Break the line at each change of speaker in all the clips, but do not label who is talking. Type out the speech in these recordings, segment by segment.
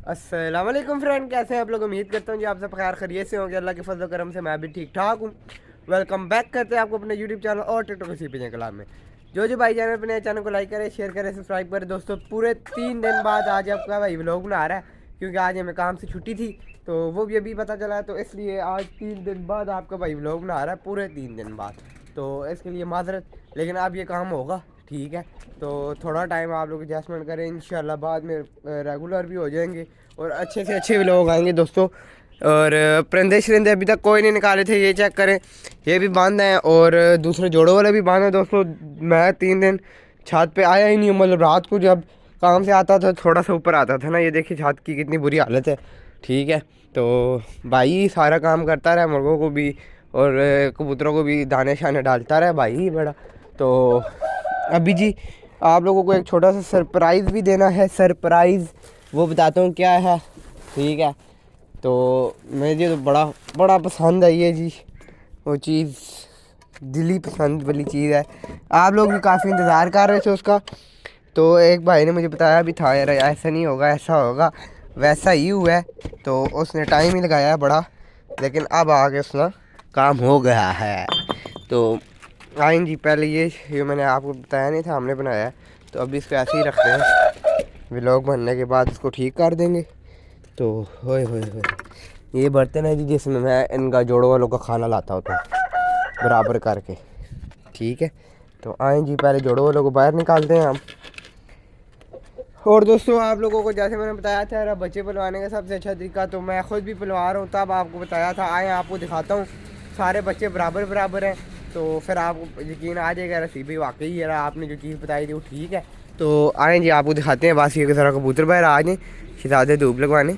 अस्सलाम वालेकुम फ्रेंड, कैसे हैं आप लोग। उम्मीद करता हूँ जी आप सब खैर खैरियत से होंगे। अल्लाह के फजल करम से मैं भी ठीक ठाक हूँ। वेलकम बैक करते हैं आपको अपने यूट्यूब चैनल और टिकटॉक के सीपी कलाम में। जो भाई जान अपने चैनल को लाइक करें, शेयर करें, सब्सक्राइब करें। दोस्तों पूरे 3 दिन बाद आज आपका भाई व्लॉग बना रहा है, क्योंकि आज हमें काम से छुट्टी थी तो वो भी अभी पता चला है, तो इसलिए आज 3 दिन बाद आपका भाई व्लॉग बना रहा है, पूरे 3 दिन बाद। तो इसके लिए माजरत, लेकिन अब ये काम होगा, ठीक है। तो थोड़ा टाइम आप लोग एडजस्टमेंट करें, इंशाल्लाह बाद में रेगुलर भी हो जाएंगे और अच्छे से अच्छे लोग आएंगे दोस्तों। और परिंदे शरिंदे अभी तक कोई नहीं निकाले थे, ये चेक करें, ये भी बंद हैं और दूसरे जोड़ों वाले भी बंद हैं दोस्तों। मैं 3 दिन छत पे आया ही नहीं हूँ, मतलब रात को जब काम से आता था थोड़ा सा ऊपर आता था ना, ये देखिए छत की कितनी बुरी हालत है, ठीक है। तो भाई सारा काम करता रहा, मुर्गों को भी और कबूतरों को भी दाने शाने डालता रहा भाई ही बड़ा। तो अभी जी आप लोगों को एक छोटा सा सरप्राइज़ भी देना है, सरप्राइज़ वो बताता हूँ क्या है, ठीक है। तो मुझे तो बड़ा बड़ा पसंद है ये जी, वो चीज़ दिली पसंद वाली चीज़ है। आप लोग भी काफ़ी इंतज़ार कर रहे थे उसका। तो एक भाई ने मुझे बताया भी था यार ऐसा नहीं होगा, ऐसा होगा, वैसा ही हुआ है। तो उसने टाइम ही लगाया है बड़ा, लेकिन अब आगे उसका काम हो गया है। तो आइन जी पहले ये मैंने आपको बताया नहीं था, हमने बनाया है। तो अभी इसको ऐसे ही रखते हैं, व्लॉग बनने के बाद इसको ठीक कर देंगे। तो होए होए होए ये बर्तन है जी जिसमें मैं इनका जोड़ों वालों का खाना लाता होता हूँ बराबर करके, ठीक है। तो आए जी पहले जोड़ों वालों को बाहर निकालते हैं हम। और दोस्तों आप लोगों को जैसे मैंने बताया था यार बच्चे पलवाने का सबसे अच्छा तरीका, तो मैं ख़ुद भी पलवा रहा हूँ, तब आपको बताया था। आए आपको दिखाता हूँ, सारे बच्चे बराबर बराबर हैं, तो फिर आपको यकीन आ जाएगा रसीबी वाकई यार आपने जो चीज़ बताई थी वो ठीक है। तो आए जी आपको दिखाते हैं, बस ये ज़रा कबूतर बाहर आ जाए शहजादे धूप लगवाने।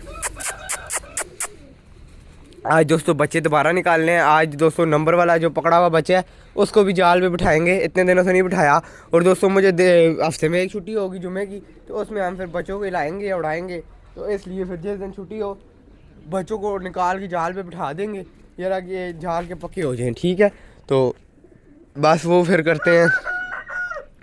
आज दोस्तों बच्चे दोबारा निकालने हैं। आज दोस्तों नंबर वाला जो पकड़ा हुआ बच्चा है उसको भी जाल में बिठाएंगे, इतने दिनों से नहीं बिठाया। और दोस्तों मुझे हफ्ते में एक छुट्टी होगी जुमे की, तो उसमें हम फिर बच्चों को लाएंगे उड़ाएंगे। तो इसलिए फिर जिस दिन छुट्टी हो बच्चों को निकाल के जाल पे बिठा देंगे, यार ये जाल के पक्के हो जाएँ, ठीक है। तो बस वो फिर करते हैं,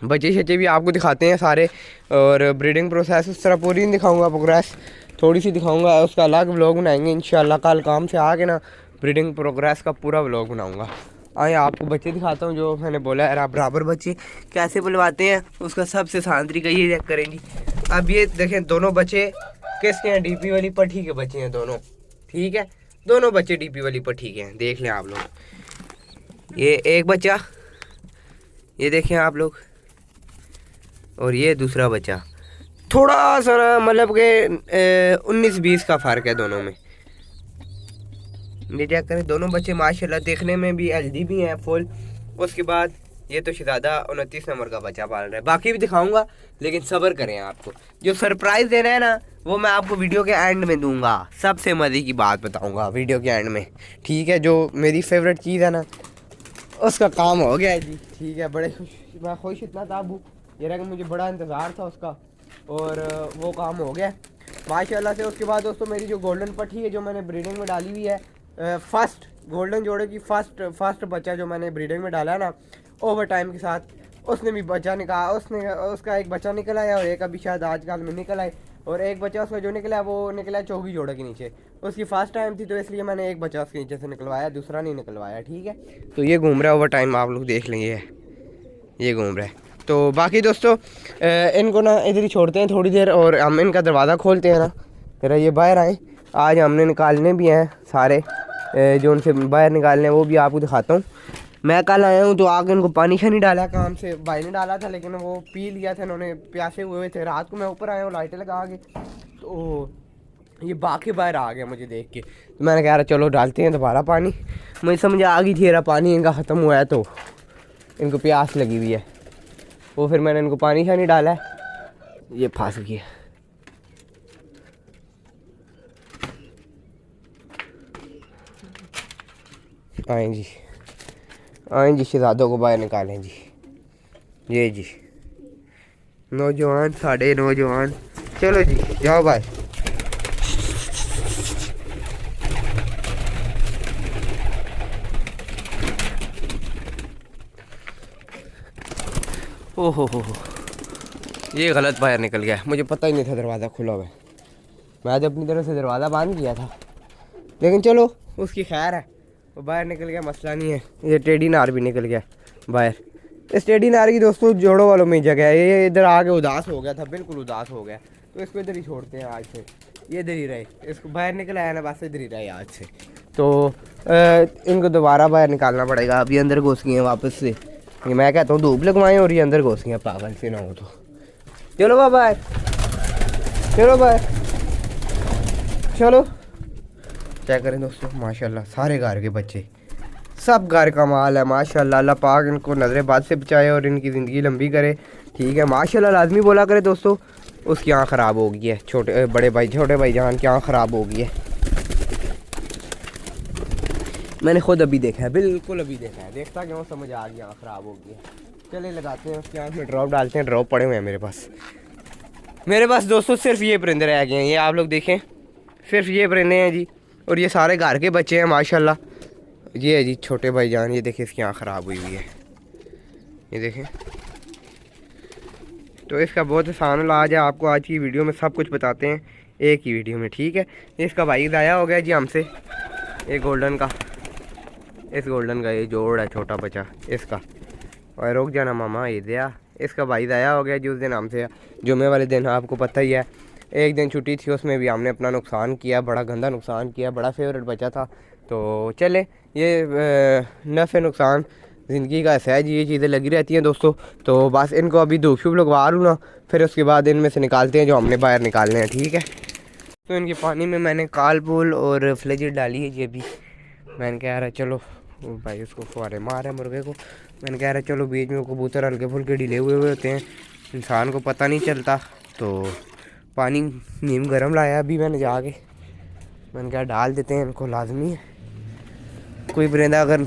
बच्चे शच्चे भी आपको दिखाते हैं सारे। और ब्रीडिंग प्रोसेस उस तरह पूरी नहीं दिखाऊंगा, प्रोग्रेस थोड़ी सी दिखाऊंगा, उसका अलग व्लॉग बनाएंगे इंशाल्लाह। कल काम से आके ना ब्रीडिंग प्रोग्रेस का पूरा व्लॉग बनाऊंगा। आए आपको बच्चे दिखाता हूँ जो मैंने बोला है, आप बराबर बच्चे कैसे बुलवाते हैं उसका सबसे आसान तरीका ये चेक करेंगी। अब ये देखें दोनों बच्चे किसके हैं, डीपी वाली पट्टी के बच्चे हैं दोनों, ठीक है। दोनों बच्चे डीपी वाली पट्टी के हैं, देख लें आप लोग। ये एक बच्चा, ये देखें आप लोग, और ये दूसरा बच्चा। थोड़ा सा ना मतलब कि 19-20 का फ़र्क है दोनों में। ये चेक करें, दोनों बच्चे माशाल्लाह देखने में भी हेल्दी भी हैं फुल। उसके बाद ये तो शहजादा 29 नंबर का बच्चा पाल रहा है, बाकी भी दिखाऊंगा, लेकिन सब्र करें। आपको जो सरप्राइज़ देना है ना वो मैं आपको वीडियो के एंड में दूंगा, सबसे मज़े की बात बताऊंगा वीडियो के एंड में, ठीक है। जो मेरी फेवरेट चीज़ है ना उसका काम हो गया है जी, ठीक है। बड़े खुश, मैं खुश इतना था अबू ये रहा कि मुझे बड़ा इंतज़ार था उसका, और वो काम हो गया माशाल्लाह से। उसके बाद दोस्तों मेरी जो गोल्डन पट्टी है जो मैंने ब्रीडिंग में डाली हुई है, फर्स्ट गोल्डन जोड़े की फर्स्ट बच्चा जो मैंने ब्रीडिंग में डाला है ना ओवर टाइम के साथ, उसने भी बच्चा निकाला, उसका एक बच्चा निकला है और एक अभी शायद आजकल में निकला है। और एक बच्चा उसका जो निकला है वो निकला है चौकी जोड़े के नीचे, उसकी फर्स्ट टाइम थी तो इसलिए मैंने एक बच्चा उसके नीचे से निकलवाया, दूसरा नहीं निकलवाया, ठीक है। तो ये घूम रहा है ओवर टाइम, आप लोग देख लेंगे ये घूम रहा है। तो बाकी दोस्तों इनको ना इधर ही छोड़ते हैं थोड़ी देर, और हम इनका दरवाज़ा खोलते हैं ना, जरा ये बाहर आए। आज हमने निकालने भी हैं सारे, जो उनसे बाहर निकालने हैं वो भी आपको दिखाता हूँ। मैं कल आया हूँ तो आगे इनको पानी नहीं डाला, काम से भाई ने डाला था लेकिन वो पी लिया था इन्होंने, प्यासे हुए थे। रात को मैं ऊपर आया हूँ लाइटें लगा के, तो ये बाकी बाहर आ गया मुझे देख के, तो मैंने कहा चलो डालते हैं दोबारा पानी। मुझे समझ आ गई थी यार पानी इनका ख़त्म हुआ है तो इनको प्यास लगी हुई है, वो फिर मैंने इनको पानी शानी डाला है, ये फंस गया। आए जी शहजादों को बाहर निकालें जी, ये जी नौजवान साढ़े नौजवान, चलो जी जाओ बाहर। ओहो हो, ये गलत बाहर निकल गया, मुझे पता ही नहीं था दरवाज़ा खुला हुआ है। मैं तो अपनी तरफ से दरवाज़ा बंद किया था, लेकिन चलो उसकी खैर है, वो बाहर निकल गया, मसला नहीं है। ये टेडी नार भी निकल गया बाहर। इस टेडी नार की दोस्तों जोड़ों वालों में जगह है। ये इधर आके उदास हो गया था, बिल्कुल उदास हो गया, तो इसको इधर ही छोड़ते हैं आज से। ये इधर ही रहे, इसको बाहर निकल आया ना, बस इधर ही रहे आज से। तो इनको दोबारा बाहर निकालना पड़ेगा। अभी अंदर घुस गए हैं वापस से। ये मैं कहता हूँ धूप लगवाएं और ये अंदर घुस गए हैं, पागल से ना हो तो। चलो बाबा, चलो बाय, चलो। क्या करें दोस्तों, माशाल्लाह सारे घर के बच्चे, सब घर का माल है माशाल्लाह। अल्लाह पाक इनको नज़र बाद से बचाए और इनकी ज़िंदगी लंबी करे, ठीक है। माशाल्लाह लाजमी बोला करे दोस्तों। उसकी आँख ख़राब हो गई है, छोटे बड़े भाई, छोटे भाई जान की आँख ख़राब हो गई है। मैंने खुद अभी देखा है, बिल्कुल अभी देखा है, देखता क्यों समझ आ गया आँख ख़राब हो गई है। चले लगाते हैं उसकी आँख में ड्रॉप डालते हैं। ड्रॉप पड़े हुए हैं मेरे पास। मेरे पास दोस्तों सिर्फ ये परिंदे रह गए हैं, ये आप लोग देखें, सिर्फ ये परिंदे हैं जी। और ये सारे घर के बच्चे हैं माशाल्लाह। ये है जी छोटे भाई जान, ये देखें इसकी आँख ख़राब हुई है, ये देखें। तो इसका बहुत आसान इलाज है, आपको आज की वीडियो में सब कुछ बताते हैं एक ही वीडियो में, ठीक है। इसका भाई ज़ाया हो गया जी हमसे, ये गोल्डन का, इस गोल्डन का ये जोड़ है छोटा बच्चा इसका। और रुक जाना मामा, ये दिया, इसका भाई ज़ाया हो गया जी उस दिन हमसे, जुम्मे वाले दिन, आपको पता ही है। एक दिन छुट्टी थी, उसमें भी हमने अपना नुकसान किया, बड़ा गंदा नुकसान किया, बड़ा फेवरेट बच्चा था। तो चले, ये नफ़े नुकसान ज़िंदगी का ऐसा है जी, ये चीज़ें लगी रहती हैं दोस्तों। तो बस इनको अभी धूप शूप लगवा लूँ ना, फिर उसके बाद इनमें से निकालते हैं जो हमने बाहर निकालने हैं, ठीक है। तो इनके पानी में मैंने कालपुल और फ्लेजिट डाली है ये भी। मैंने कह रहा चलो भाई, उसको फुहारे मार है मुर्गे को। मैंने कह रहा चलो, बीच में कबूतर हल्के फुल्के ढीले हुए होते हैं, इंसान को पता नहीं चलता। तो पानी नीम गर्म लाया अभी मैंने जाके, मैंने कहा डाल देते हैं इनको, लाजमी है। कोई परिंदा अगर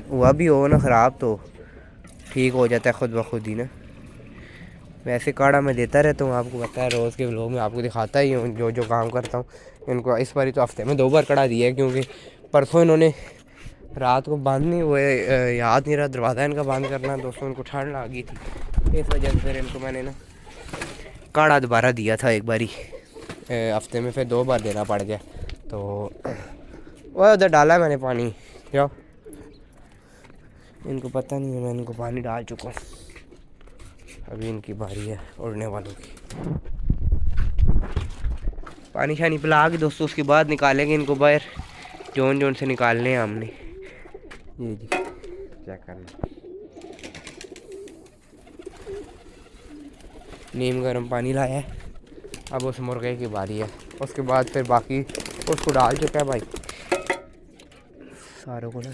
हुआ भी हो ना ख़राब तो ठीक हो जाता है खुद ब खुद ही ना। वैसे काढ़ा मैं देता रहता हूँ, आपको पता है, रोज़ के व्लॉग में आपको दिखाता ही हूँ जो जो काम करता हूँ। इनको इस बार तो हफ्ते में 2 बार काढ़ा दिया है, क्योंकि परसों इन्होंने रात को बंद नहीं हुए, याद नहीं रहा दरवाज़ा इनका बंद करना दोस्तों, इनको ठंड लग गई थी, इस वजह से फिर इनको मैंने ना काढ़ा दोबारा दिया था एक बारी हफ्ते में, फिर 2 बार देना पड़ गया। तो वह उधर डाला मैंने पानी, जाओ, इनको पता नहीं है मैं इनको पानी डाल चुका हूँ। अभी इनकी बारी है उड़ने वालों की। पानी शानी पिला के दोस्तों उसके बाद निकालेंगे इनको बाहर, जोन जोन से निकालने हैं हमने। ये जी चेक करना, नीम गर्म पानी लाया है, अब उस मुर्गे की बारी है। उसके बाद फिर बाकी उसको डाल चुका है भाई, सारों को ना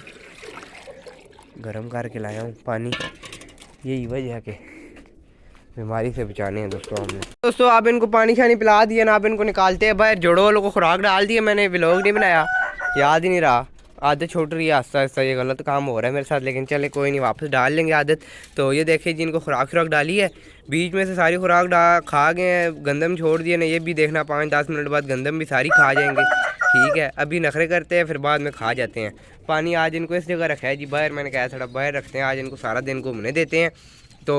गर्म करके लाया हूँ पानी। यही वजह है कि बीमारी से बचाने हैं दोस्तों हमने। दोस्तों अब इनको पानी शानी पिला दिया ना, अब इनको निकालते हैं बाहर। जोड़ों वालों को खुराक डाल दी है मैंने, व्लॉग नहीं बनाया, याद ही नहीं रहा, आदत छूट रही है आस्ता आस्ता, ये गलत काम हो रहा है मेरे साथ, लेकिन चले कोई नहीं, वापस डाल लेंगे आदत। तो ये देखिए जी, इनको खुराक डाली है, बीच में से सारी खुराक खा गए हैं, गंदम छोड़ दिए ना, ये भी देखना 5-10 मिनट बाद गंदम भी सारी खा जाएंगे, ठीक है। अभी नखरे करते हैं, फिर बाद में खा जाते हैं। पानी आज इनको इस जगह रखा है जी बाहर, मैंने कहा थोड़ा बाहर रखते हैं, आज इनको सारा दिन घूमने देते हैं। तो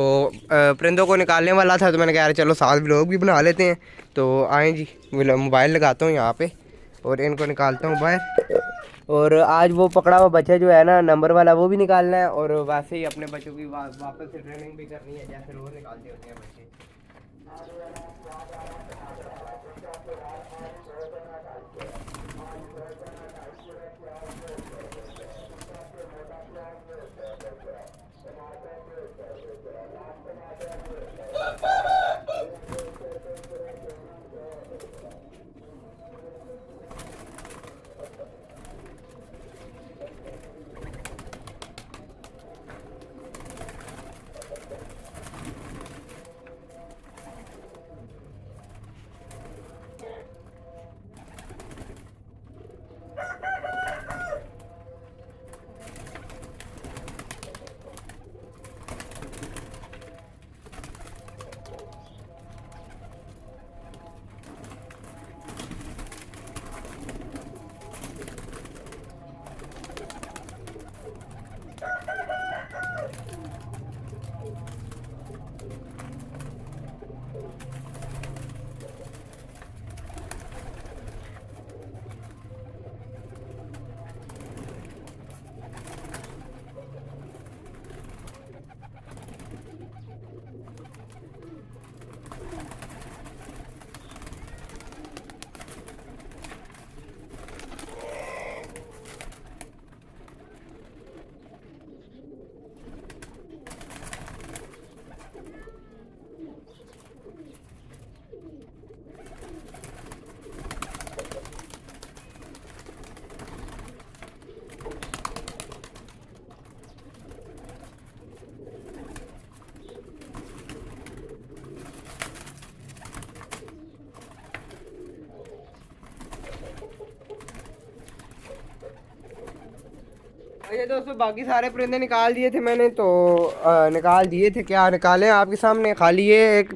परिंदों को निकालने वाला था, तो मैंने कहा चलो साथ व्लॉग भी बना लेते हैं। तो आएँ जी, मोबाइल लगाता हूँ यहाँ पे और इनको निकालता हूँ बाहर। और आज वो पकड़ा हुआ बच्चा जो है ना नंबर वाला, वो भी निकालना है, और वैसे ही अपने बच्चों की वापस से ट्रेनिंग भी करनी है, जैसे रोज़ निकालते होते हैं बच्चे। ये दोस्तों बाकी सारे परिंदे निकाल दिए थे मैंने, तो निकाल दिए थे, क्या निकाले आपके सामने। खाली ये एक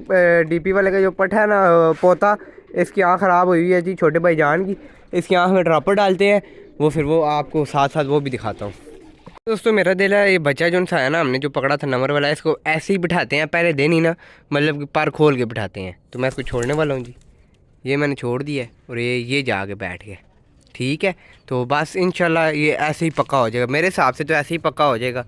डीपी वाले का जो पट है ना पोता, इसकी आँख ख़राब हुई है जी छोटे भाई जान की। इसकी आँख में ड्रॉपर डालते हैं वो, फिर वो आपको साथ साथ वो भी दिखाता हूँ। दोस्तों मेरा दिल है ये बच्चा जो सा है ना, हमने जो पकड़ा था नंबर वाला, इसको ऐसे ही बिठाते हैं पहले दिन ही ना, मतलब कि पर खोल के बिठाते हैं। तो मैं इसको छोड़ने वाला हूँ जी, ये मैंने छोड़ दिया है और ये जाके बैठ गया। ठीक है, तो बस इंशाल्लाह ये ऐसे ही पक्का हो जाएगा, मेरे हिसाब से तो ऐसे ही पक्का हो जाएगा।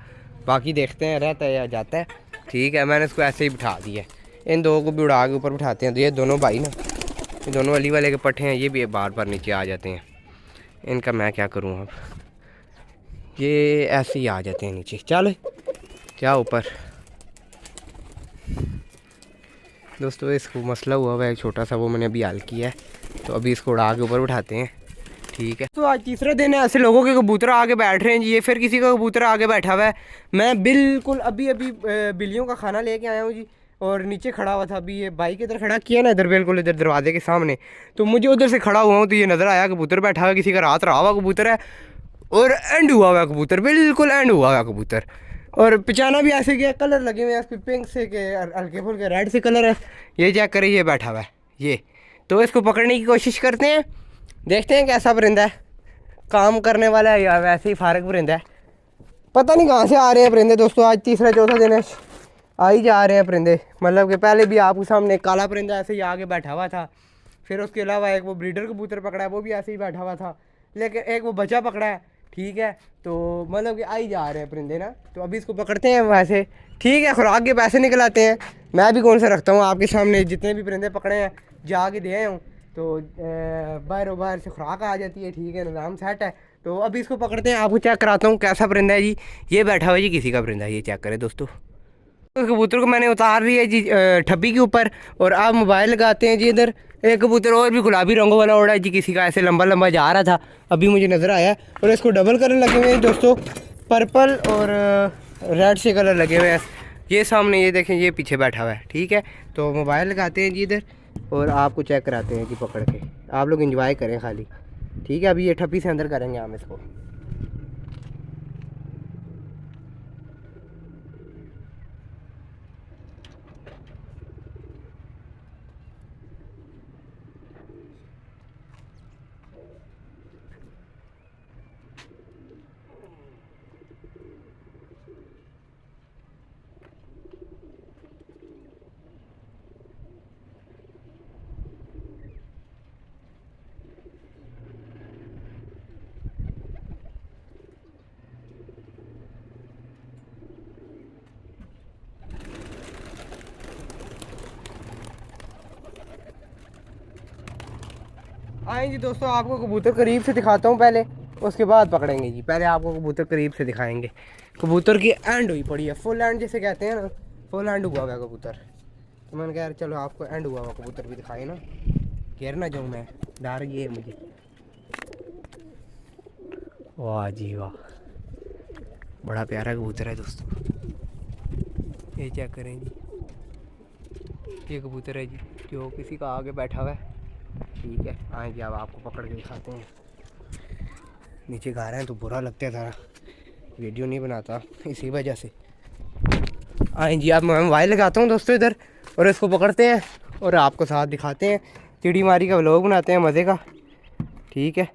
बाकी देखते हैं रहता है या जाता है। ठीक है, मैंने इसको ऐसे ही बिठा दिया है। इन दो को भी उड़ा के ऊपर बिठाते हैं। तो ये दोनों भाई ना, ये दोनों अली वाले के पट्टे हैं, ये भी बार बार नीचे आ जाते हैं। इनका मैं क्या करूँ अब, ये ऐसे ही आ जाते हैं नीचे। चल क्या ऊपर दोस्तों, इसको मसला हुआ हुआ है एक छोटा सा, वो मैंने अभी हल किया है। तो अभी इसको उड़ा के ऊपर बिठाते हैं। ठीक है, तो आज तीसरा दिन है, ऐसे लोगों के कबूतर आगे बैठ रहे हैं जी। ये फिर किसी का कबूतर आगे बैठा हुआ है। मैं बिल्कुल अभी बिल्लियों का खाना लेके आया हूँ जी, और नीचे खड़ा हुआ था। अभी ये बाइक इधर खड़ा किया ना, इधर बिल्कुल इधर दरवाजे के सामने, तो मुझे उधर से खड़ा हुआ हूँ तो ये नज़र आया कबूतर बैठा हुआ, किसी का रात रहा हुआ कबूतर है, और एंड हुआ हुआ कबूतर, बिल्कुल एंड हुआ हुआ कबूतर। और पिचाना भी ऐसे गया, कलर लगे हुए हैं इस पर पिंक से के हल्के फुल्के रेड से कलर है। ये चेक करिए, ये बैठा हुआ है ये। तो इसको पकड़ने की कोशिश करते हैं, देखते हैं कैसा परिंदा है, काम करने वाला है या वैसे ही फारग परिंदा है। पता नहीं कहाँ से आ रहे हैं परिंदे दोस्तों। आज तीसरा चौथा दिन है, आ ही जा रहे हैं परिंदे। मतलब कि पहले भी आपके सामने काला परिंदा ऐसे ही आगे बैठा हुआ था। फिर उसके अलावा एक वो ब्रीडर कबूतर पकड़ा है, वो भी ऐसे ही बैठा हुआ था। लेकिन एक वो बच्चा पकड़ा है। ठीक है, तो मतलब कि आ ही जा रहे हैं परिंदे ना। तो अभी इसको पकड़ते हैं वैसे। ठीक है, खुराक के पैसे निकल आते हैं। मैं भी कौन सा रखता हूँ, आपके सामने जितने भी परिंदे पकड़े हैं जा के दे आया हूँ। तो बाहर से खुराक आ जाती है। ठीक है, निज़ाम सेट है। तो अभी इसको पकड़ते हैं, आपको चेक कराता हूँ कैसा परिंदा है जी। ये बैठा हुआ है जी, किसी का परिंदा है, ये चेक करें दोस्तों। कबूतर को मैंने उतार लिया जी ठप्पी के ऊपर, और आप मोबाइल लगाते हैं जी। इधर एक कबूतर और भी गुलाबी रंगों वाला उड़ा है जी, किसी का ऐसे लंबा लंबा जा रहा था, अभी मुझे नज़र आया। और इसको डबल कलर लगे हुए हैं दोस्तों, पर्पल और रेड से कलर लगे हुए हैं। ये सामने ये देखें, ये पीछे बैठा हुआ है। ठीक है, तो मोबाइल लगाते हैं जी इधर, और आपको चेक कराते हैं कि पकड़ के। आप लोग इंजॉय करें खाली। ठीक है, अभी ये ठप्पी से अंदर करेंगे हम इसको। आए जी दोस्तों, आपको कबूतर करीब से दिखाता हूँ पहले, उसके बाद पकड़ेंगे जी। पहले आपको कबूतर करीब से दिखाएंगे। कबूतर की एंड हुई पड़ी है, फुल एंड जिसे कहते हैं ना, फुल एंड हुआ हुआ है कबूतर। तो मैंने कहा यार चलो आपको एंड हुआ हुआ कबूतर भी दिखाए ना, गिर ना जाऊँ मैं, डर ये है मुझे। वाह जी वाह, बड़ा प्यारा कबूतर है दोस्तों। ये चेक करें जी, ये कबूतर है जी जो किसी का आगे बैठा हुआ है। ठीक है, आए जी अब आपको पकड़ के दिखाते हैं। नीचे गा रहे हैं तो बुरा लगता है, ज़रा वीडियो नहीं बनाता इसी वजह से। आए जी, अब मैं मोबाइल लगाता हूँ दोस्तों इधर, और इसको पकड़ते हैं और आपको साथ दिखाते हैं। चिड़ी मारी का व्लॉग बनाते हैं मज़े का। ठीक है,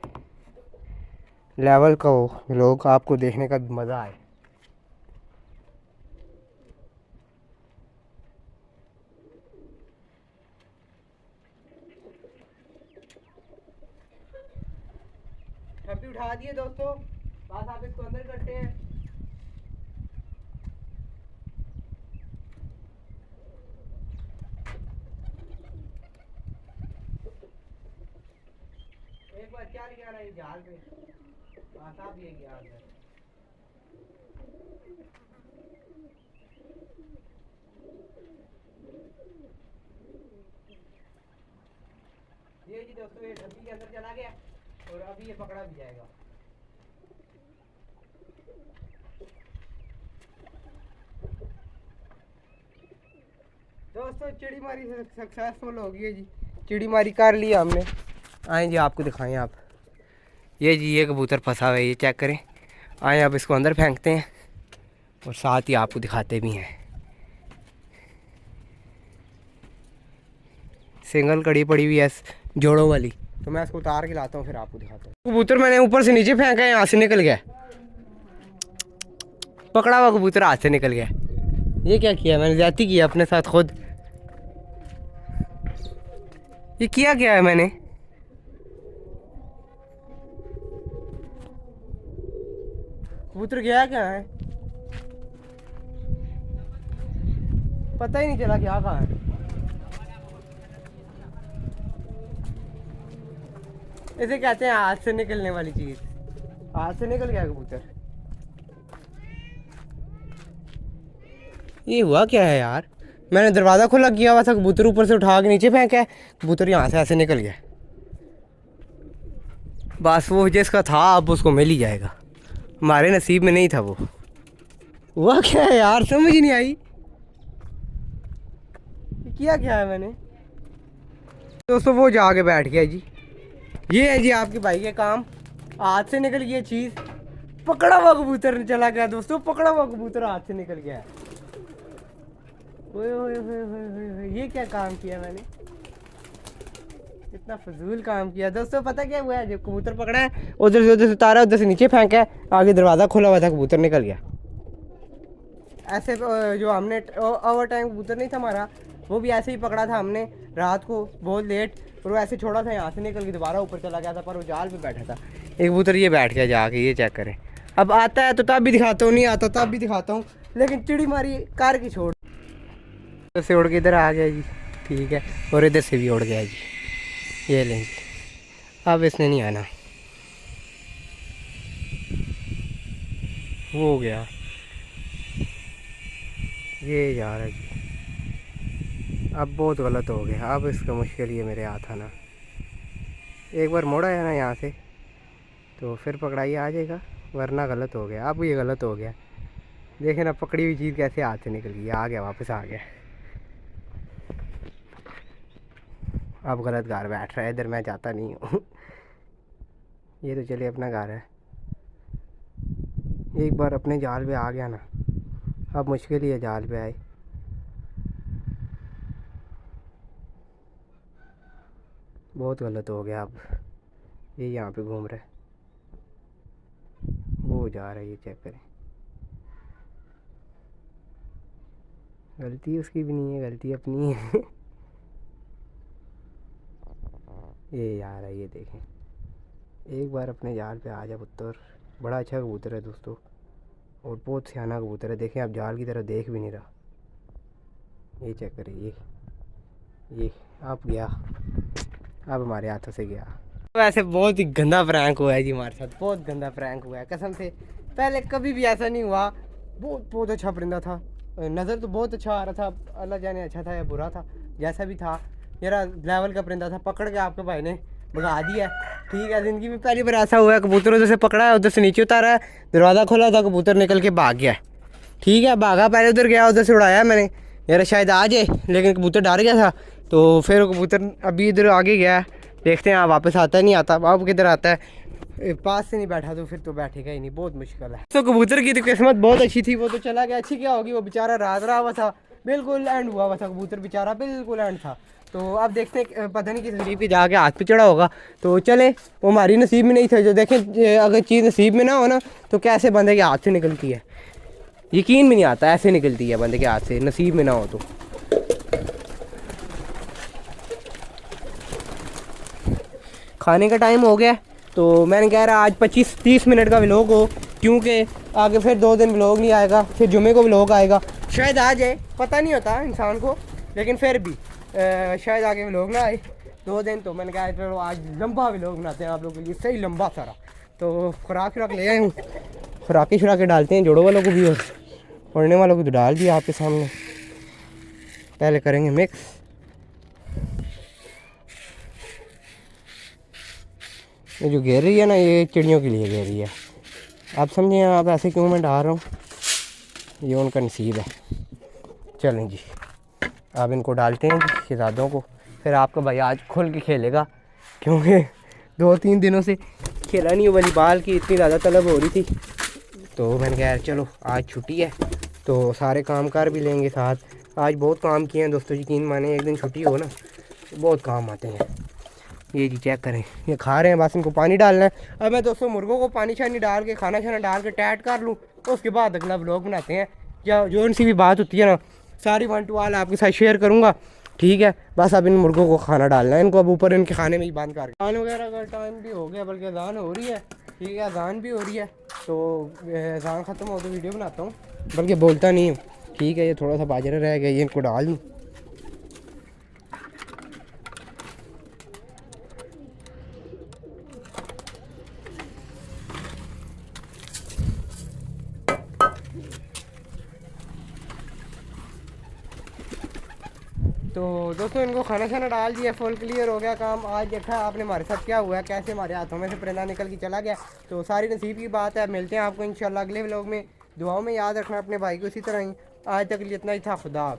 लेवल का वो व्लॉग आपको देखने का मज़ा आए। ठप्पी उठा दिए दोस्तों, बस आप इसको अंदर करते हैं। एक बार क्या लिया ना ये जाल पे, बस आप ये गया अंदर। ये जी दोस्तों, ये ठप्पी के अंदर चला गया और अभी ये पकड़ा भी जाएगा। दोस्तों चिड़ी मारी सक्सेसफुल हो गई है जी, चिड़ी मारी कर लिया हमने। आए जी आपको दिखाएं आप, ये जी ये कबूतर फंसा हुआ है, ये चेक करें। आए अब इसको अंदर फेंकते हैं और साथ ही आपको दिखाते भी हैं। सिंगल कड़ी पड़ी हुई है जोड़ों वाली, तो मैं इसको उतार के लाता हूँ फिर आपको दिखाता हूँ। कबूतर मैंने ऊपर से नीचे फेंका है, यहाँ से निकल गया, पकड़ा हुआ कबूतर हाथ से निकल गया। ये क्या किया मैंने, ज्यादती किया अपने साथ खुद। ये किया क्या है मैंने? कबूतर गया क्या है, पता ही नहीं चला क्या कहाँ है। इसे कहते हैं हाथ से निकलने वाली चीज। हाथ से निकल गया कबूतर। ये हुआ क्या है यार, मैंने दरवाज़ा खुला किया हुआ था, कबूतर ऊपर से उठा के नीचे फेंका है, कबूतर यहाँ से ऐसे निकल गया। बस वो जिसका था अब उसको मिल ही जाएगा, हमारे नसीब में नहीं था वो। हुआ क्या है यार, समझ ही नहीं आई किया क्या है मैंने। दोस्तों वो जाके बैठ गया जी। ये है जी आपके भाई के काम, हाथ से निकल गई चीज़। पकड़ा हुआ कबूतर चला गया दोस्तों, पकड़ा हुआ कबूतर हाथ से निकल गया। ओए ओए ओए ओए ओए, ये क्या काम किया मैंने, इतना फजूल काम किया दोस्तों। पता क्या हुआ है, जब कबूतर पकड़ा है उधर से उतारा, उधर से नीचे फेंका है, आगे दरवाज़ा खुला हुआ था, कबूतर निकल गया। ऐसे जो हमने ओवर टाइम कबूतर नहीं था हमारा, वो भी ऐसे ही पकड़ा था हमने रात को बहुत लेट, और वो ऐसे छोड़ा था, यहाँ से निकल के दोबारा ऊपर चला गया था, पर वो जाल पे बैठा था। एक कबूतर ये बैठ गया जाके, ये चेक करें। अब आता है तो तब भी दिखाता हूँ, नहीं आता तब भी दिखाता हूँ, लेकिन चिड़ी मारी कार की छोड़ से उड़ के इधर आ गया जी, ठीक है, और इधर से भी उड़ गया जी। ये लेंगे, अब इसने नहीं आना, वो हो गया, ये जा रहा है जी। अब बहुत गलत हो गया, अब इसका मुश्किल ये मेरे हाथ आना। एक बार मोड़ा है ना यहाँ से तो फिर पकड़ाई आ जाएगा, वरना गलत हो गया। अब ये गलत हो गया, देखे ना पकड़ी हुई चीज़ कैसे हाथ से निकल गई, आ गया वापस आ गया। अब गलत घर बैठ रहा है, इधर मैं जाता नहीं हूँ। ये तो चलिए अपना घर है, एक बार अपने जाल पे आ गया ना, अब मुश्किल ही है जाल पे आए। बहुत गलत हो गया। अब ये यहाँ पे घूम रहा है, वो जा रहा है, ये चेक करें। गलती उसकी भी नहीं है, गलती अपनी है। ये जा रहा है, ये देखें। एक बार अपने जाल पे आ जा पुत्तर। बड़ा अच्छा कबूतर है दोस्तों, और बहुत सियाना कबूतर है। देखें आप, जाल की तरफ देख भी नहीं रहा। ये चेक करें, ये आप गया, अब हमारे हाथों से गया। वैसे बहुत ही गंदा प्रैंक हुआ है जी हमारे साथ, बहुत गंदा प्रैंक हुआ है कसम से। पहले कभी भी ऐसा नहीं हुआ। बहुत अच्छा परिंदा था, नज़र तो बहुत अच्छा आ रहा था, अल्लाह जाने अच्छा था या बुरा था, जैसा भी था मेरा लेवल का परिंदा था। पकड़ के आपके भाई ने भगा दिया, ठीक है। ज़िंदगी में पहली बार ऐसा हुआ है, कबूतर उधर से पकड़ा है, उधर से नीचे उतारा है, दरवाज़ा खोला था, कबूतर निकल के भाग गया, ठीक है। भागा, पहले उधर गया, उधर से उड़ाया मैंने, यार शायद आ जाए, लेकिन कबूतर डर गया था। तो फिर कबूतर अभी इधर आगे गया, देखते हैं वापस आता है नहीं आता। अब किधर आता है, पास से नहीं बैठा तो फिर तो बैठेगा ही नहीं, बहुत मुश्किल है। तो कबूतर की तो किस्मत बहुत अच्छी थी, वो तो चला गया। अच्छी क्या होगी, वो बेचारा रात रहा हुआ था, बिल्कुल एंड हुआ हुआ था कबूतर बेचारा, बिल्कुल एंड था। तो अब देखते हैं, पता नहीं किस नसीब पे जाके हाथ पे चढ़ा होगा, तो चले। वो हमारी नसीब में नहीं था। जो देखें, अगर चीज़ नसीब में ना हो ना, तो कैसे बंदे के हाथ से निकलती है, यकीन भी नहीं आता, ऐसे निकलती है बंदे के हाथ से, नसीब में ना हो तो। खाने का टाइम हो गया, तो मैंने कह रहा आज 25-30 मिनट का व्लॉग हो, क्योंकि आगे फिर 2 दिन व्लॉग नहीं आएगा, फिर जुमे को व्लॉग आएगा, शायद आ जाए, पता नहीं होता इंसान को, लेकिन फिर भी शायद आगे व्लॉग ना आए 2 दिन। तो मैंने कहा चलो आज लंबा व्लॉग बनाते हैं आप लोगों के लिए, सही लंबा सारा। तो खुराक ले आए हूँ, खुराकें डालते हैं जोड़ों वालों को भी और उड़ने वालों को तो डाल दिया आपके सामने। पहले करेंगे मिक्स। ये जो घेर रही है ना, ये चिड़ियों के लिए घेर रही है। आप समझे आप ऐसे क्यों मैं डाल रहा हूँ, ये उनका नसीब है। चलें जी, अब इनको डालते हैं शहजादों को, फिर आपका भाई आज खुल के खेलेगा, क्योंकि 2-3 दिनों से खेला नहीं। वॉलीबॉल की इतनी ज़्यादा तलब हो रही थी, तो मैंने कहा यार चलो आज छुट्टी है तो सारे काम कर भी लेंगे साथ। आज बहुत काम किए हैं दोस्तों, यकीन माने, एक दिन छुट्टी हो ना तो बहुत काम आते हैं। ये जी चेक करें, ये खा रहे हैं, बस इनको पानी डालना है। अब मैं दोस्तों मुर्गों को पानी शानी डाल के खाना शाना डाल के टाइट कर लूँ, तो उसके बाद अगला व्लॉग बनाते हैं। या जो उनसी भी बात होती है ना सारी वन टू ऑल आपके साथ शेयर करूँगा, ठीक है। बस अब इन मुर्गों को खाना डालना है, इनको अब ऊपर इनके खाने में ही बंद कर। अजान वगैरह का टाइम भी हो गया, बल्कि अजान हो रही है, ठीक है, अजान भी हो रही है। तो अजान ख़त्म हो तो वीडियो बनाता हूँ, बल्कि बोलता नहीं हूँ, ठीक है। ये थोड़ा सा बाजरा रह गया, ये इनको डाल दूँ। तो दोस्तों इनको खाना खाना डाल दिया, फुल क्लियर हो गया काम। आज देखा आपने हमारे साथ क्या हुआ है, कैसे हमारे हाथों में से परिंदा निकल के चला गया। तो सारी नसीब की बात है। मिलते हैं आपको इंशाल्लाह अगले व्लॉग में। दुआओं में याद रखना अपने भाई को इसी तरह ही। आज तक के लिए इतना ही था। खुदा।